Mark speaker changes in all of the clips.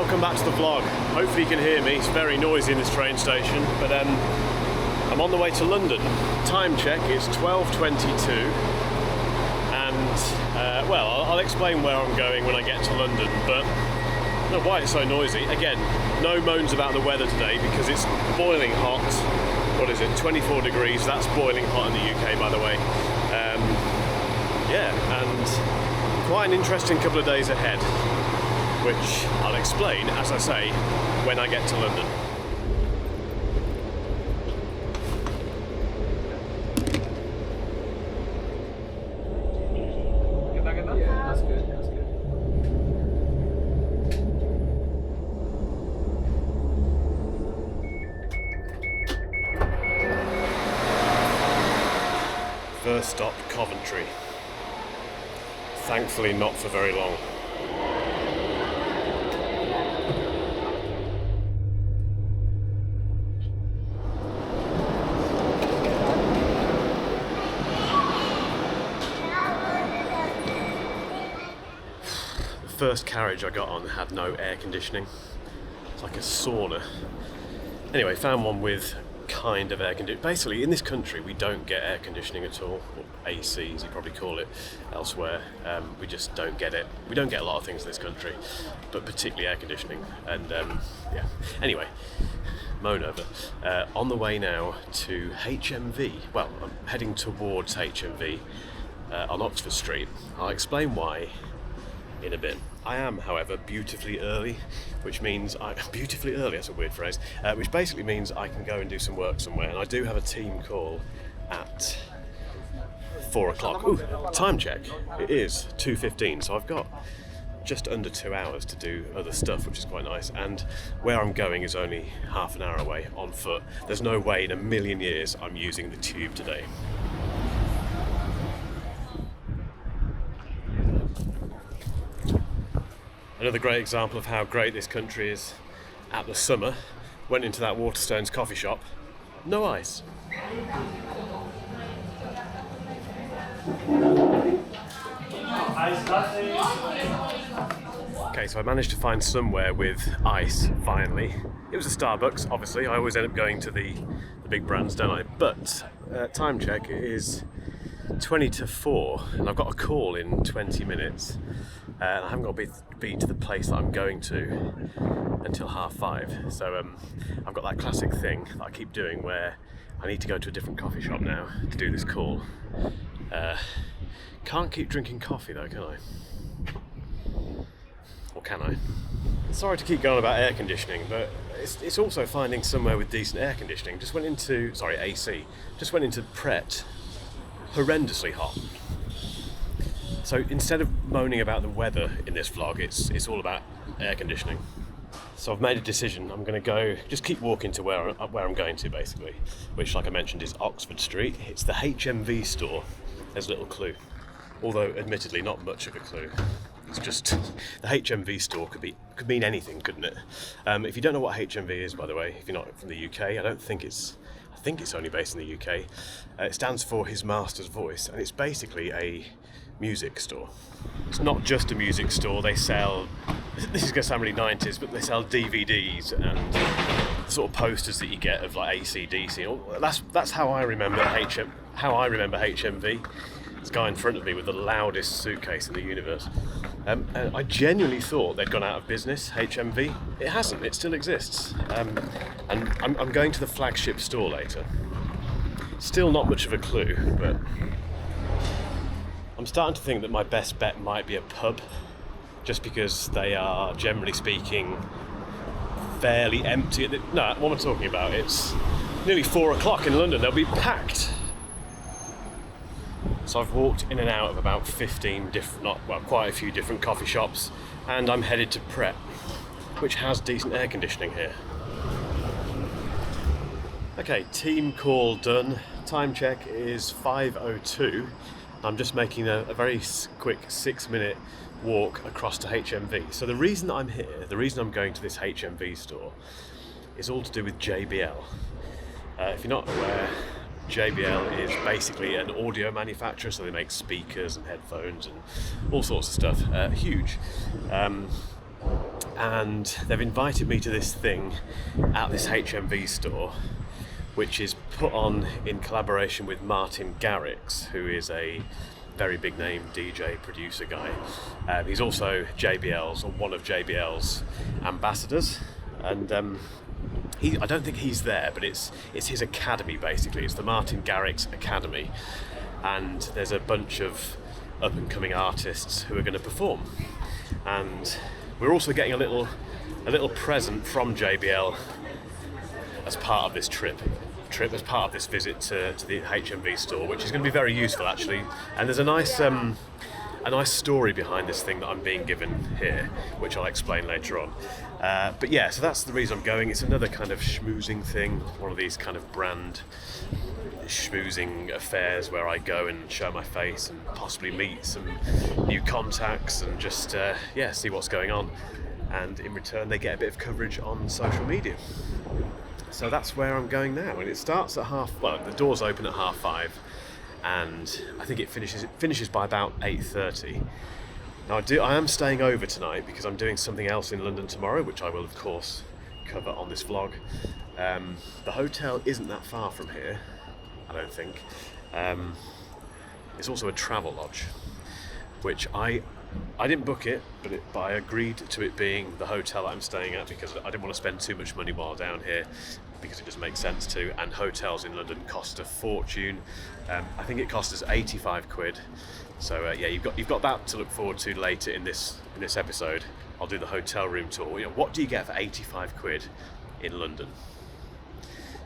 Speaker 1: welcome back to the vlog. Hopefully you can hear me, it's very noisy in this train station, but I'm on the way to London. Time check is 12:22, and well, I'll explain where I'm going when I get to London, but I don't know why it's so noisy. Again, no moans about the weather today because it's boiling hot. What is it, 24 degrees, that's boiling hot in the UK, by the way. Yeah, and quite an interesting couple of days ahead, which I'll explain, as I say, when I get to London.
Speaker 2: Yeah, that's good, that's good.
Speaker 1: First stop, Coventry. Thankfully not for very long. The first carriage I got on had no air conditioning. It's like a sauna. Anyway, found one with kind of air conditioning. Basically, in this country, we don't get air conditioning at all, or AC, as you probably call it elsewhere. We just don't get it. We don't get a lot of things in this country, but particularly air conditioning. And yeah. Anyway, moan over. On the way now to HMV. Well, I'm heading towards HMV on Oxford Street. I'll explain why in a bit. I am, however, beautifully early, which means beautifully early, that's a weird phrase, which basically means I can go and do some work somewhere, and I do have a team call at 4 o'clock. Ooh, time check, it is 2:15, so I've got just under 2 hours to do other stuff, which is quite nice, and where I'm going is only half an hour away on foot. There's no way in a million years I'm using the tube today. Another great example of how great this country is at the summer. Went into that Waterstones coffee shop, no ice. Okay, so I managed to find somewhere with ice, finally. It was a Starbucks, obviously. I always end up going to the big brands, don't I? But time check is 20 to 4, and I've got a call in 20 minutes. And I haven't got to be to the place that I'm going to until 5:30. So I've got that classic thing that I keep doing where I need to go to a different coffee shop now to do this call. Can't keep drinking coffee though, can I? Or can I? Sorry to keep going about air conditioning, but it's also finding somewhere with decent air conditioning. Just went into, AC. Just went into Pret. Horrendously hot. So instead of moaning about the weather in this vlog, it's all about air conditioning. So I've made a decision. I'm going to go, just keep walking to where I'm going to, basically, which, like I mentioned, is Oxford Street. It's the HMV store. There's a little clue, although admittedly not much of a clue. It's just the HMV store could mean anything, couldn't it? If you don't know what HMV is, by the way, if you're not from the UK, I think it's only based in the UK. It stands for His Master's Voice, and it's basically a music store. It's not just a music store. They sell, this is going to sound really 90s, but they sell DVDs and the sort of posters that you get of like AC/DC. That's how I remember HMV. This guy in front of me with the loudest suitcase in the universe. And I genuinely thought they'd gone out of business, HMV. It hasn't, it still exists. And I'm going to the flagship store later. Still not much of a clue, but I'm starting to think that my best bet might be a pub, just because they are, generally speaking, fairly empty. No, what am I talking about? It's nearly 4 o'clock in London, they'll be packed. So I've walked in and out of about 15 quite a few different coffee shops, and I'm headed to Pret, which has decent air conditioning here. Okay, team call done. Time check is 5:02. I'm just making a very quick 6-minute walk across to HMV. So the reason that I'm here, the reason I'm going to this HMV store, is all to do with JBL. If you're not aware, JBL is basically an audio manufacturer, so they make speakers and headphones and all sorts of stuff. Huge. and they've invited me to this thing at this HMV store, which is put on in collaboration with Martin Garrix, who is a very big name DJ producer guy. He's also JBL's, or one of JBL's ambassadors, and I don't think he's there, but it's his academy basically. It's the Martin Garrix Academy, and there's a bunch of up and coming artists who are going to perform, and we're also getting a little present from JBL as part of this trip, as part of this visit to the HMV store, which is going to be very useful actually. And there's a nice story behind this thing that I'm being given here, which I'll explain later on. But yeah, so that's the reason I'm going. It's another kind of schmoozing thing, one of these kind of brand schmoozing affairs where I go and show my face and possibly meet some new contacts and just see what's going on. And in return, they get a bit of coverage on social media. So that's where I'm going now, and it starts at the doors open at 5:30, and I think it finishes by about 8:30. Now I am staying over tonight because I'm doing something else in London tomorrow, which I will of course cover on this vlog. The hotel isn't that far from here, I don't think. It's also a travel lodge, which I didn't book it, but I agreed to it being the hotel that I'm staying at because I didn't want to spend too much money while down here, because it doesn't make sense to, and hotels in London cost a fortune. I think it cost us 85 quid. So you've got that to look forward to later in this episode. I'll do the hotel room tour. What do you get for 85 quid in London?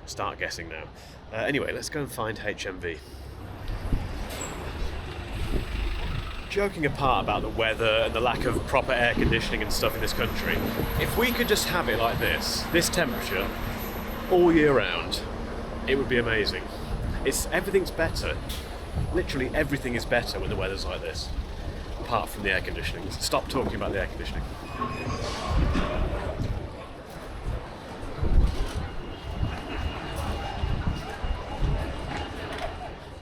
Speaker 1: Start guessing now. Anyway, let's go and find HMV. Joking apart about the weather and the lack of proper air conditioning and stuff in this country, if we could just have it like this temperature, all year round, it would be amazing. Everything's better. Literally everything is better when the weather's like this, apart from the air conditioning. Stop talking about the air conditioning.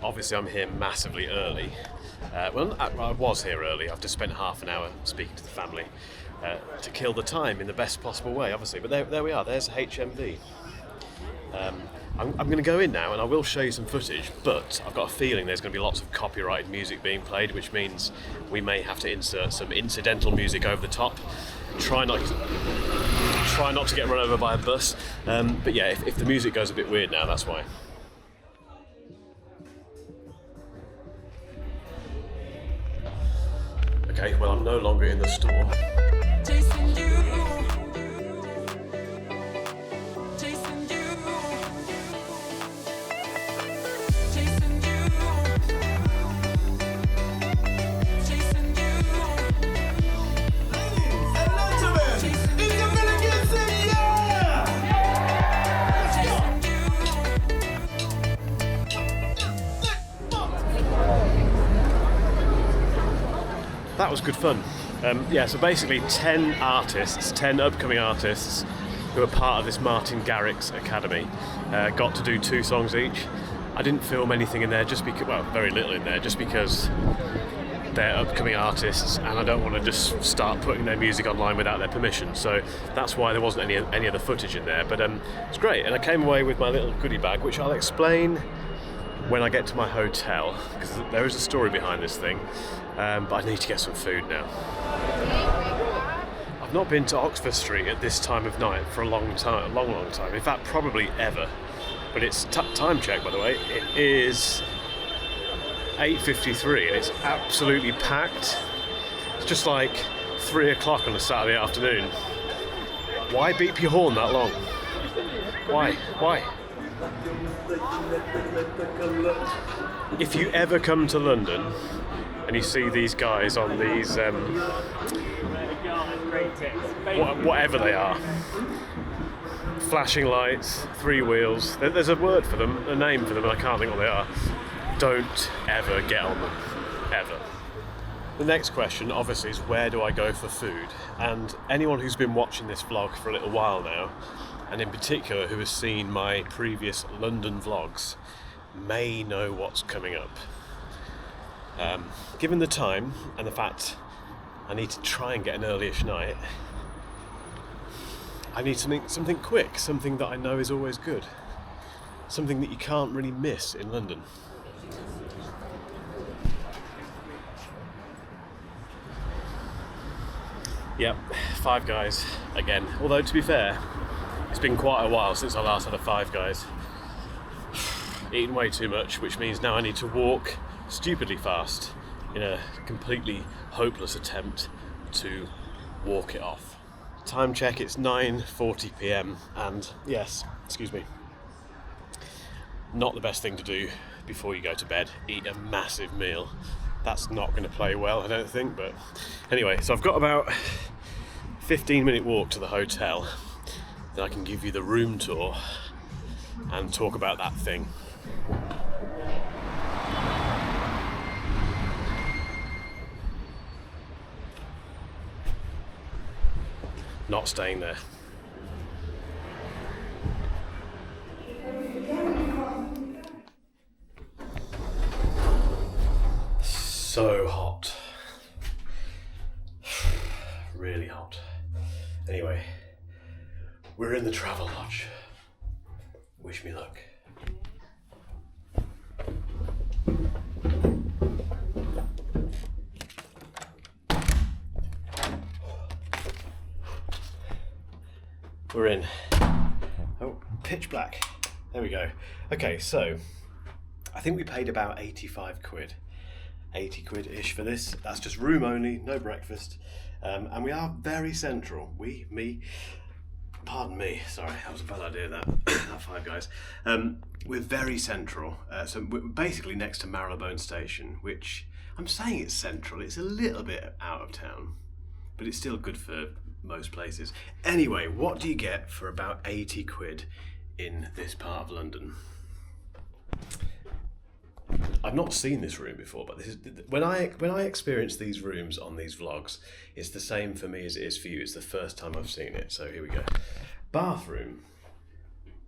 Speaker 1: Obviously I'm here massively early. I was here early. I've just spent half an hour speaking to the family to kill the time in the best possible way, obviously. But there we are. There's HMV. I'm going to go in now and I will show you some footage, but I've got a feeling there's going to be lots of copyrighted music being played, which means we may have to insert some incidental music over the top. Try not to get run over by a bus. But yeah, if the music goes a bit weird now, that's why. Okay, well, I'm no longer in the store.
Speaker 3: Chasing you.
Speaker 1: That was good fun. So basically 10 upcoming artists who are part of this Martin Garrix Academy got to do 2 songs each. I didn't film anything in there just because, very little in there, just because they're upcoming artists and I don't want to just start putting their music online without their permission. So that's why there wasn't any other footage in there. But it's great, and I came away with my little goodie bag, which I'll explain when I get to my hotel, because there is a story behind this thing. But I need to get some food now. I've not been to Oxford Street at this time of night for a long time. In fact, probably ever. But it's time check, by the way. It is 8:53 and it's absolutely packed. It's just like 3 o'clock on a Saturday afternoon. Why beep your horn that long? Why? If you ever come to London and you see these guys on these, whatever they are, flashing lights, 3 wheels, there's a word for them, a name for them, and I can't think what they are. Don't ever get on them, ever. The next question, obviously, is where do I go for food? And anyone who's been watching this vlog for a little while now, and in particular who has seen my previous London vlogs, may know what's coming up. Given the time and the fact I need to try and get an early-ish night, I need something quick, something that I know is always good, something that you can't really miss in London. Yep, Five Guys again. Although to be fair, it's been quite a while since I last had a Five Guys. Eaten way too much, which means now I need to walk stupidly fast in a completely hopeless attempt to walk it off. Time check, it's 9:40 p.m. and yes, excuse me, not the best thing to do before you go to bed, eat a massive meal. That's not going to play well, I don't think, but anyway, so I've got about 15-minute walk to the hotel. Then I can give you the room tour and talk about that thing. Not staying there. So hot. Really hot. Anyway, we're in the travel lodge. Wish me luck. We're in. Oh, pitch black. There we go. Okay, so I think we paid about 85 quid. 80 quid-ish for this. That's just room only, no breakfast. And we are very central. Pardon me, sorry, that was a bad idea, that Five Guys. We're very central. So we're basically next to Marylebone Station, which I'm saying it's central. It's a little bit out of town, but it's still good for most places. Anyway, what do you get for about 80 quid in this part of London? I've not seen this room before, but this is when I experience these rooms on these vlogs, it's the same for me as it is for you. It's the first time I've seen it, so here we go. Bathroom,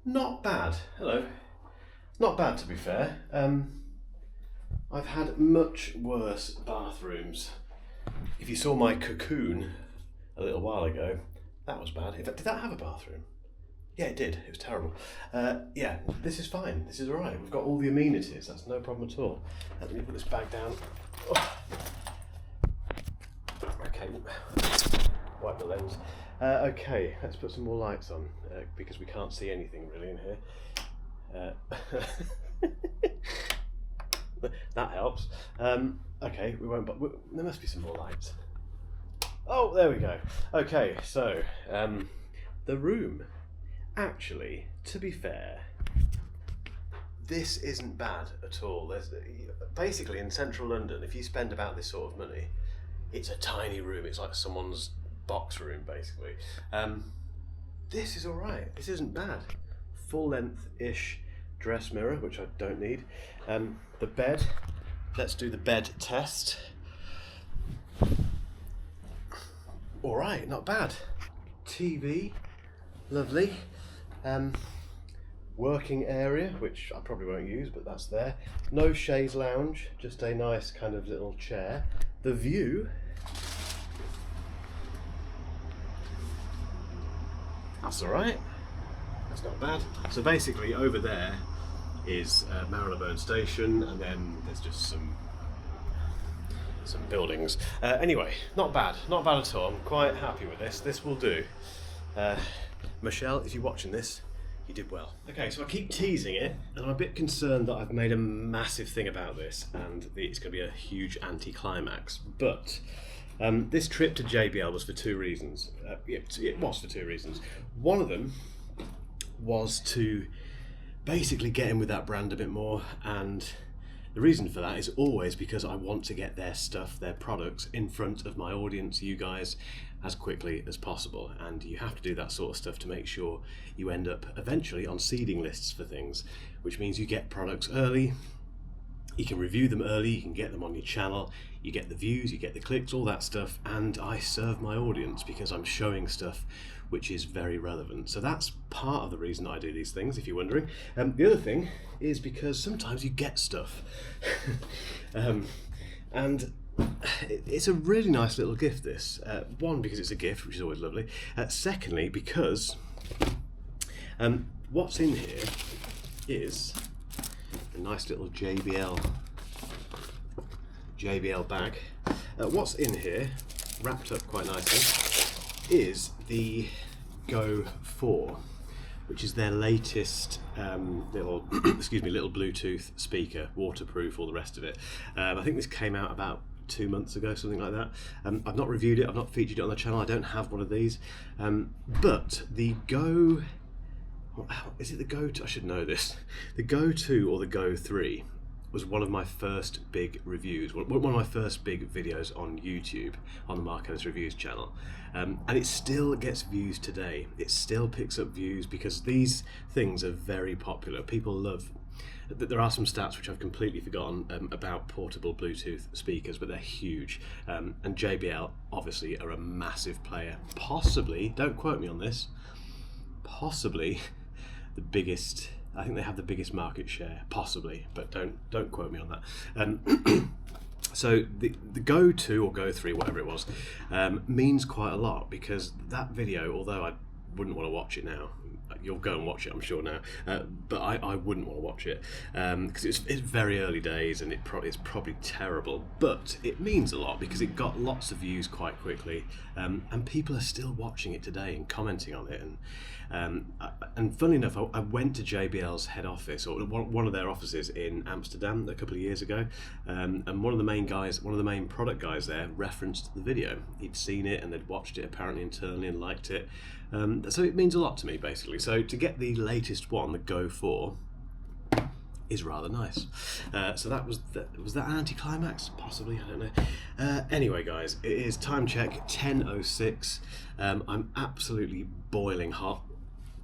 Speaker 1: not bad. Hello, not bad to be fair. I've had much worse bathrooms. If you saw my cocoon a little while ago, that was bad. In fact, did that have a bathroom? Yeah, it did. It was terrible. Yeah, this is fine. This is all right. We've got all the amenities. That's no problem at all. Let me put this bag down. Oh. Okay, wipe the lens. Okay, let's put some more lights on because we can't see anything really in here. That helps. Okay, we won't. But there must be some more lights. Oh, there we go. Okay, so the room. Actually, to be fair, this isn't bad at all. Basically, in central London, if you spend about this sort of money, it's a tiny room. It's like someone's box room, basically. This is all right. This isn't bad. Full-length-ish dress mirror, which I don't need. The bed. Let's do the bed test. All right, not bad. TV, lovely. Working area, which I probably won't use, but that's there. No chaise lounge, just a nice kind of little chair. The view, that's all right. That's not bad. So basically, over there is Marylebone Station, and then there's just some buildings. Anyway, not bad at all. I'm quite happy with this. This will do. Michelle, if you're watching this, you did well. Okay, so I keep teasing it, and I'm a bit concerned that I've made a massive thing about this, and it's going to be a huge anti-climax. But this trip to JBL was for two reasons. It was for two reasons. One of them was to basically get in with that brand a bit more, and the reason for that is always because I want to get their stuff, their products, in front of my audience, you guys, as quickly as possible. And you have to do that sort of stuff to make sure you end up eventually on seeding lists for things, which means you get products early, you can review them early, you can get them on your channel, you get the views, you get the clicks, all that stuff, and I serve my audience because I'm showing stuff which is very relevant. So that's part of the reason I do these things, if you're wondering. The other thing is because sometimes you get stuff. And it's a really nice little gift, this. One, because it's a gift, which is always lovely. Secondly, because what's in here is a nice little JBL bag. What's in here, wrapped up quite nicely, is the Go 4, which is their latest little little Bluetooth speaker, waterproof, all the rest of it. I think this came out about 2 months ago, something like that. I've not reviewed it, I've not featured it on the channel, I don't have one of these. But the Go, is it the Go 2? I should know this. The Go 2 or the Go 3 was one of my first big reviews, one of my first big videos on YouTube, on the Mark Ellis Reviews channel. And it still gets views today. It still picks up views because these things are very popular. People love. There are some stats which I've completely forgotten about portable Bluetooth speakers, but they're huge. And JBL obviously are a massive player. Possibly, don't quote me on this, possibly the biggest. I think they have the biggest market share, possibly, but don't quote me on that. So the Go 2 or Go 3, whatever it was, means quite a lot, because that video, although I wouldn't want to watch it now, you'll go and watch it, I'm sure now, but I wouldn't want to watch it because it's very early days and it's probably terrible, but it means a lot because it got lots of views quite quickly, and people are still watching it today and commenting on it. And funnily enough, I went to JBL's head office, or one of their offices in Amsterdam a couple of years ago, and one of the main product guys there referenced the video. He'd seen it and they'd watched it apparently internally and liked it. So it means a lot to me, basically. So to get the latest one, the Go 4, is rather nice. So that was that an anticlimax? Possibly, I don't know. Anyway, guys, it is time check, 10:06. I'm absolutely boiling hot.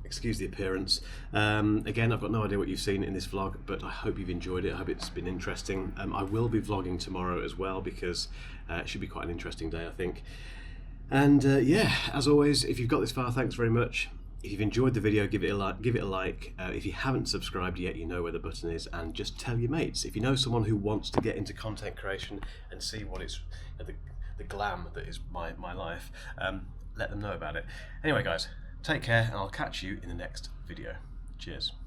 Speaker 1: Excuse the appearance. Again, I've got no idea what you've seen in this vlog, but I hope you've enjoyed it. I hope it's been interesting. I will be vlogging tomorrow as well, because it should be quite an interesting day, I think. And yeah, as always, if you've got this far, thanks very much. If you've enjoyed the video, give it a like. If you haven't subscribed yet, you know where the button is, and just tell your mates. If you know someone who wants to get into content creation and see what it's the glam that is my life, let them know about it. Anyway, guys, take care, and I'll catch you in the next video. Cheers.